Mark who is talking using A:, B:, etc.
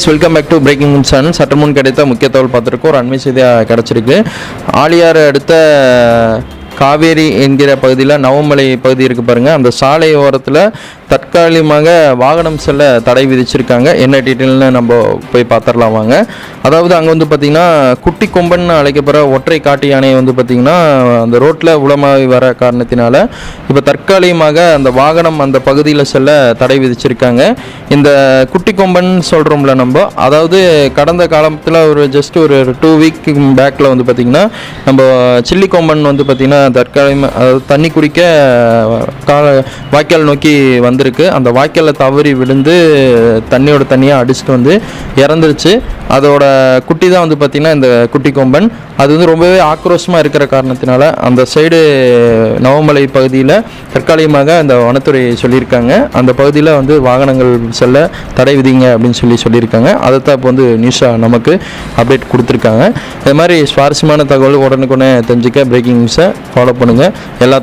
A: Welcome back to breaking news channel. சற்று முன் கிடைத்த முக்கிய தகவல் பார்த்துருக்கோம். ஒரு அண்மை செய்தியாக கிடச்சிருக்கு. ஆழியாறு அடுத்த காவேரி என்கிற பகுதியில் நவமலை பகுதி இருக்குது பாருங்கள். அந்த சாலை ஓரத்தில் தற்காலிகமாக வாகனம் செல்ல தடை விதிச்சிருக்காங்க. என்ன டீட்டெயில்னு நம்ம போய் பார்த்துடலாம் வாங்க. அதாவது அங்கே வந்து பார்த்திங்கன்னா குட்டி கொம்பன் அழைக்கப்படுற ஒற்றை காட்டு யானையை வந்து பார்த்திங்கன்னா அந்த ரோட்டில் உளமாகி வர காரணத்தினால இப்போ தற்காலிகமாக அந்த வாகனம் அந்த பகுதியில் செல்ல தடை விதிச்சிருக்காங்க. இந்த குட்டி கொம்பன் சொல்கிறோம்ல நம்ம, அதாவது கடந்த காலத்தில் ஒரு ஜஸ்ட் ஒரு 2 வீக் பேக்கில் வந்து பார்த்திங்கன்னா நம்ம சில்லி கொம்பன் வந்து பார்த்திங்கன்னா தற்காலிகமாக அதாவது தண்ணி குடிக்க வாய்க்கால் நோக்கி வந்திருக்கு. அந்த வாய்க்காலில் தவறி விழுந்து தண்ணியோட தண்ணியாக அடிச்சுட்டு வந்து இறந்துருச்சு. அதோட குட்டி தான் வந்து பார்த்திங்கன்னா இந்த குட்டி கொம்பன். அது வந்து ரொம்பவே ஆக்ரோஷமாக இருக்கிற காரணத்தினால அந்த சைடு நவமலை பகுதியில் தற்காலிகமாக அந்த வனத்துறை சொல்லியிருக்காங்க. அந்த பகுதியில் வந்து வாகனங்கள் செல்ல தடை விதிங்க அப்படின்னு சொல்லியிருக்காங்க. அதை தான் இப்போ வந்து நியூஸாக நமக்கு அப்டேட் கொடுத்துருக்காங்க. இது மாதிரி சுவாரஸ்யமான தகவல் உடனுக்குடனே தெரிஞ்சுக்க பிரேக்கிங் நியூஸை ஃபாலோ பண்ணுங்கள். எல்லா